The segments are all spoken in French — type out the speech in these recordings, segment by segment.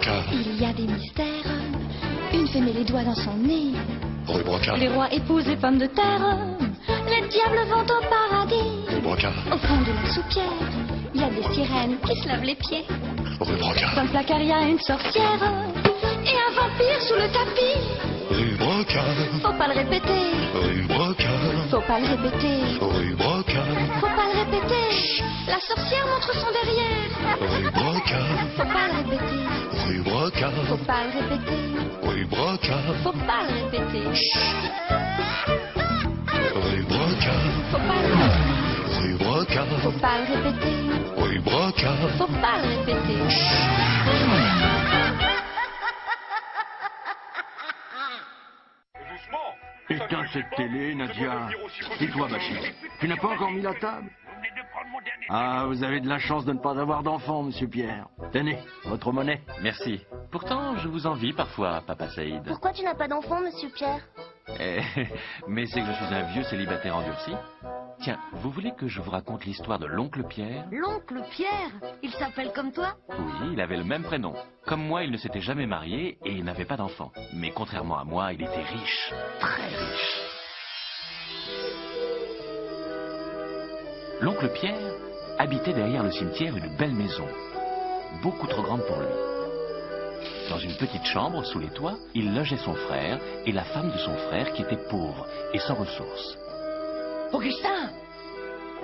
Brocard. Il y a des mystères. Une fait met les doigts dans son nez. Rue Brocard. Les rois épousent les pommes de terre. Les diables vont au paradis. Rue Brocard. Au fond de la soupière, il y a des sirènes qui se lavent les pieds. Rue Brocard. Dans le placard, il y a une sorcière. Et un vampire sous le tapis. Rue Brocard. Faut pas le répéter. Rue Brocard. Faut pas le répéter. Rue Brocard. Faut pas le répéter. La sorcière montre son derrière. Rue Brocard. Faut pas le répéter. Rue Brocard. Faut pas le répéter. Rue Brocard. Faut pas le répéter. Rue Brocard. Faut pas le répéter. Rue Brocard. Faut pas le répéter. Rue Brocard. Faut pas le répéter. Éteins cette télé, Nadia. Et toi, Bachir, tu n'as pas encore mis la table? Ah, vous avez de la chance de ne pas avoir d'enfant, monsieur Pierre. Tenez, votre monnaie. Merci. Pourtant, je vous envie parfois, Papa Saïd. Pourquoi tu n'as pas d'enfant, monsieur Pierre? Mais c'est que je suis un vieux célibataire endurci. Tiens, vous voulez que je vous raconte l'histoire de l'oncle Pierre? L'oncle Pierre? Il s'appelle comme toi? Oui, il avait le même prénom. Comme moi, il ne s'était jamais marié et il n'avait pas d'enfant. Mais contrairement à moi, il était riche. Très riche. L'oncle Pierre habitait derrière le cimetière une belle maison. Beaucoup trop grande pour lui. Dans une petite chambre, sous les toits, il logeait son frère et la femme de son frère qui était pauvre et sans ressources. Augustin,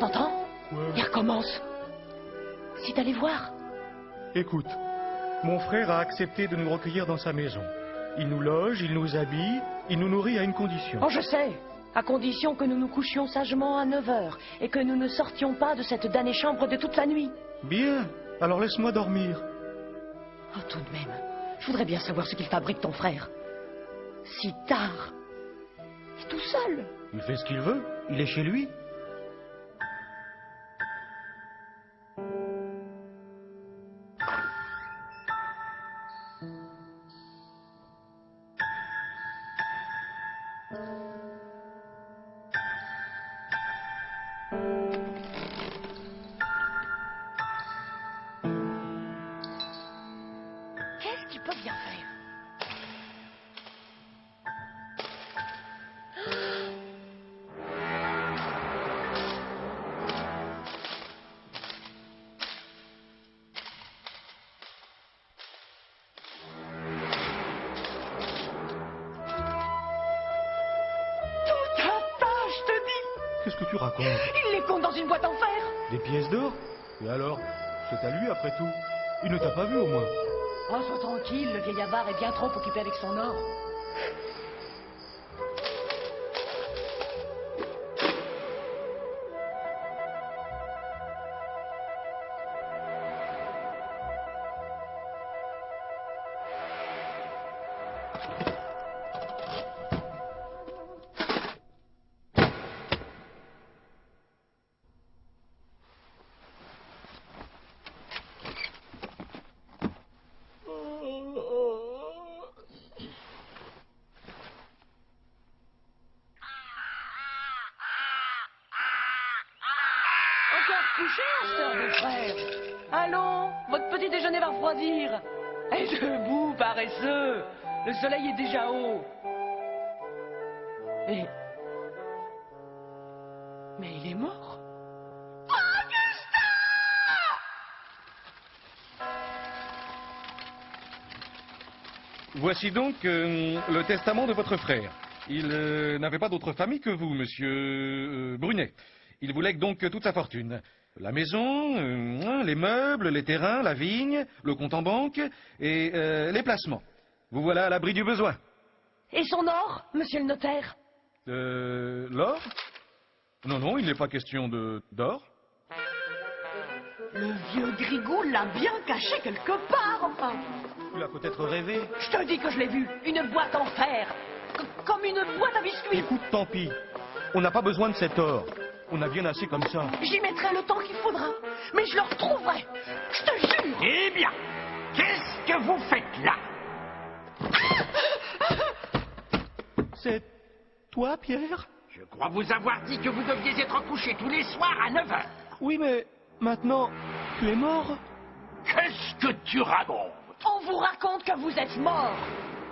t'entends? Ouais. Il recommence. Si t'allais voir. Écoute, mon frère a accepté de nous recueillir dans sa maison. Il nous loge, il nous habille, il nous nourrit à une condition. Oh, je sais. À condition que nous nous couchions sagement à 9 heures et que nous ne sortions pas de cette damnée chambre de toute la nuit. Bien, alors laisse-moi dormir. Oh, tout de même. Je voudrais bien savoir ce qu'il fabrique, ton frère. Si tard. Et tout seul. Il fait ce qu'il veut, il est chez lui. Qu'est-ce qu'il peut bien faire? Tout un tas, je te dis. Qu'est-ce que tu racontes? Il les compte dans une boîte en fer. Des pièces d'or? Et alors? C'est à lui après tout. Il ne t'a pas vu au moins. Oh, sois tranquille, le vieil avare est bien trop occupé avec son or. Encore couché à cette heure, mon frère? Allons, votre petit déjeuner va refroidir. Et debout, paresseux. Le soleil est déjà haut. Et... Mais il est mort. Voici donc le testament de votre frère. Il n'avait pas d'autre famille que vous, monsieur Brunet. Il vous lègue donc toute sa fortune. La maison, les meubles, les terrains, la vigne, le compte en banque et les placements. Vous voilà à l'abri du besoin. Et son or, monsieur le notaire? L'or? Non, non, il n'est pas question d'or. Le vieux Grigou l'a bien caché quelque part, enfin. Tu l'as peut-être rêvé. Je te dis que je l'ai vu, une boîte en fer, comme une boîte à biscuits. Écoute, tant pis. On n'a pas besoin de cet or. On a bien assez comme ça. J'y mettrai le temps qu'il faudra, mais je le retrouverai, je te jure. Eh bien, qu'est-ce que vous faites là? C'est toi, Pierre? Je crois vous avoir dit que vous deviez être couché tous les soirs à 9 heures. Oui, mais maintenant, tu es mort. Qu'est-ce que tu racontes? On On vous raconte que vous êtes mort.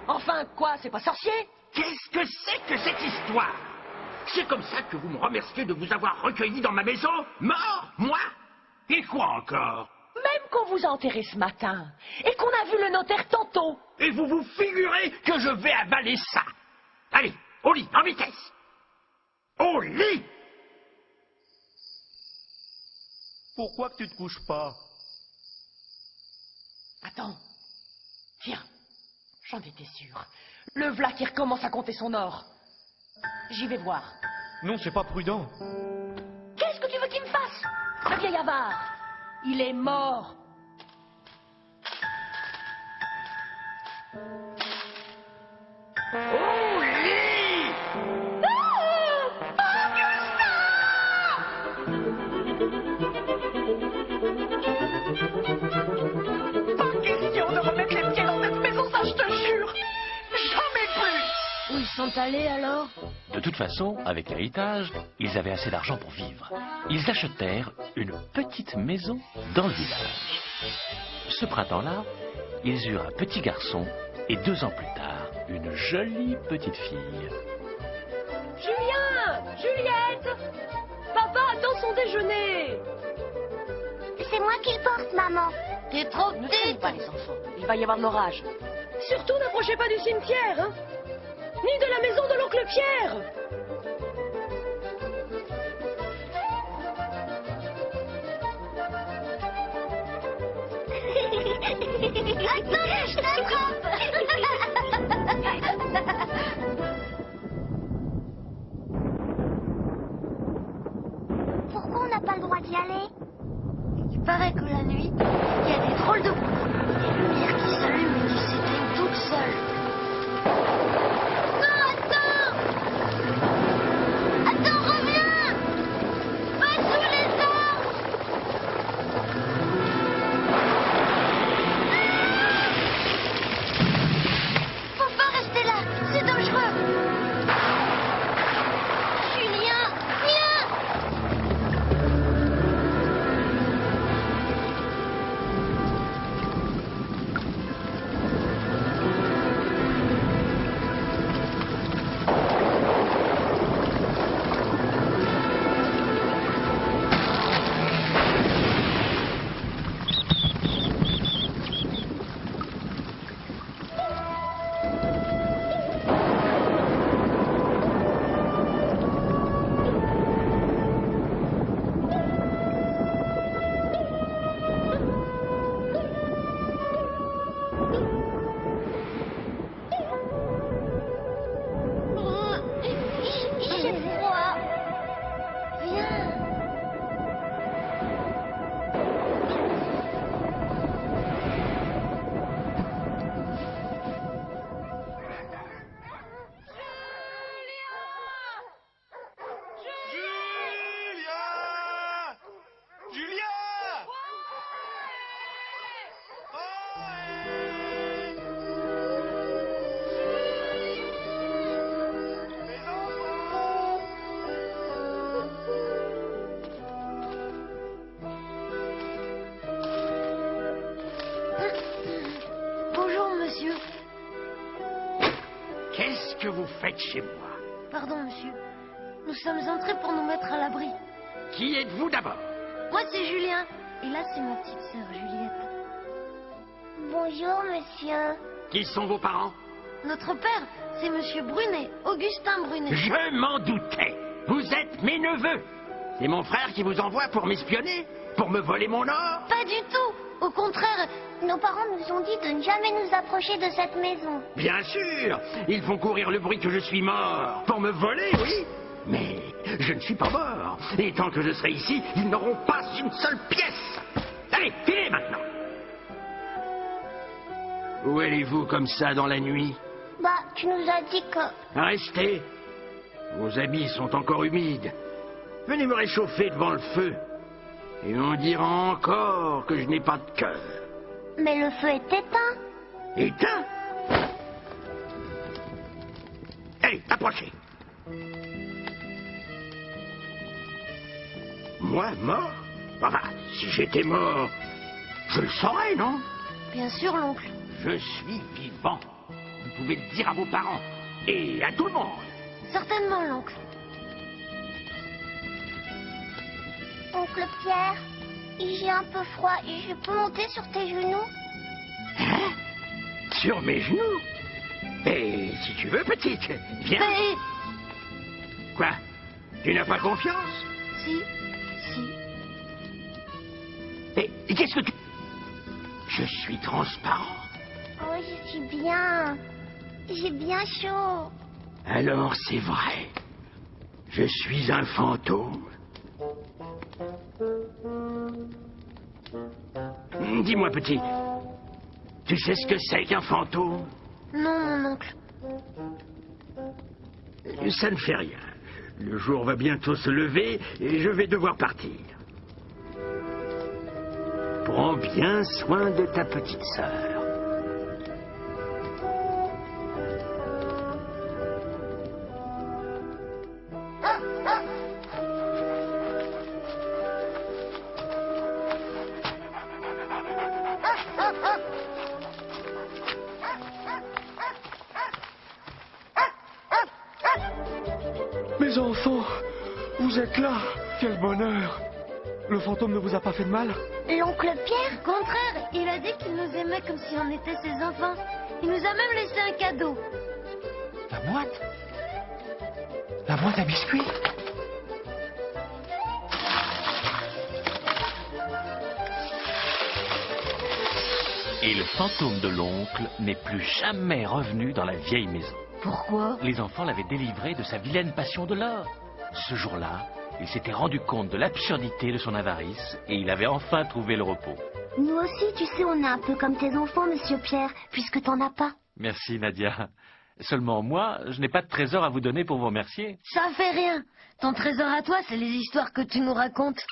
Enfin, quoi, c'est pas sorcier? Qu'est-ce que c'est que cette histoire? C'est comme ça que vous me remerciez de vous avoir recueilli dans ma maison? Mort? Moi? Et quoi encore? Même qu'on vous a enterré ce matin, et qu'on a vu le notaire tantôt. Et vous vous figurez que je vais avaler ça? Allez, au lit, en vitesse! Au lit! Pourquoi que tu te couches pas? Attends. Tiens, j'en étais sûr. Le v'là qui recommence à compter son or. J'y vais voir. Non, c'est pas prudent. Qu'est-ce que tu veux qu'il me fasse? Le vieil avare. Il est mort. Au lit! Pas question de remettre les pieds dans cette maison, ça je te jure. Jamais plus. Où ils sont allés alors? De toute façon, avec l'héritage, ils avaient assez d'argent pour vivre. Ils achetèrent une petite maison dans le village. Ce printemps-là, ils eurent un petit garçon et 2 ans plus tard, une jolie petite fille. Julien! Juliette! Papa attend son déjeuner. C'est moi qui le porte, maman. T'es trop Ne petite. craignez pas les enfants, il va y avoir de l'orage. Surtout n'approchez pas du cimetière, hein? Ni de la maison de l'oncle Pierre. Attends, je t'attrape. Pourquoi on n'a pas le droit d'y aller? Il paraît que la nuit, il y a des drôles de bruits. Des lumières qui s'allument et qui s'éteignent toutes seules. Non, attends! Attends, reviens! Pas sous les arbres! Faut pas rester là, c'est dangereux. Julien, viens! J'ai froid. Viens. Bonjour, monsieur. Qu'est-ce que vous faites chez moi? Pardon, monsieur. Nous sommes entrés pour nous mettre à l'abri. Qui êtes-vous d'abord? Moi, c'est Julien. Et là, c'est ma petite sœur, Juliette. Bonjour, monsieur. Qui sont vos parents? Notre père, c'est monsieur Brunet, Augustin Brunet. Je m'en doutais. Vous êtes mes neveux. C'est mon frère qui vous envoie pour m'espionner? Pour me voler mon or? Pas du tout. Au contraire, nos parents nous ont dit de ne jamais nous approcher de cette maison. Bien sûr. Ils font courir le bruit que je suis mort. Pour me voler, oui. Mais je ne suis pas mort. Et tant que je serai ici, ils n'auront pas une seule pièce. Allez, filez maintenant. Où allez-vous comme ça dans la nuit? Bah, tu nous as dit que... Restez. Vos habits sont encore humides. Venez me réchauffer devant le feu. Et on dira encore que je n'ai pas de cœur. Mais le feu est éteint. Éteint? Allez, approchez. Moi, mort? Enfin, si j'étais mort, je le saurais, non? Bien sûr, l'oncle. Je suis vivant. Vous pouvez le dire à vos parents et à tout le monde. Certainement, l'oncle. Oncle Pierre, j'ai un peu froid et je peux monter sur tes genoux? Hein? Sur mes genoux? Et si tu veux, petite, viens. Mais... Quoi? Tu n'as pas confiance? Si. Et qu'est-ce que tu... Je suis transparent. Oh, je suis bien. J'ai bien chaud. Alors c'est vrai. Je suis un fantôme. Dis-moi, petit, tu sais ce que c'est qu'un fantôme? Non, mon oncle. Ça ne fait rien. Le jour va bientôt se lever et je vais devoir partir. Prends bien soin de ta petite sœur. Mes enfants, vous êtes là. Quel bonheur. Le fantôme ne vous a pas fait de mal? L'oncle Pierre? Au contraire, il a dit qu'il nous aimait comme si on était ses enfants. Il nous a même laissé un cadeau. La boîte? La boîte à biscuits? Et le fantôme de l'oncle n'est plus jamais revenu dans la vieille maison. Pourquoi? Les enfants l'avaient délivré de sa vilaine passion de l'or. Ce jour-là, il s'était rendu compte de l'absurdité de son avarice et il avait enfin trouvé le repos. Nous aussi, tu sais, on est un peu comme tes enfants, monsieur Pierre, puisque t'en as pas. Merci Nadia. Seulement moi, je n'ai pas de trésor à vous donner pour vous remercier. Ça fait rien. Ton trésor à toi, c'est les histoires que tu nous racontes.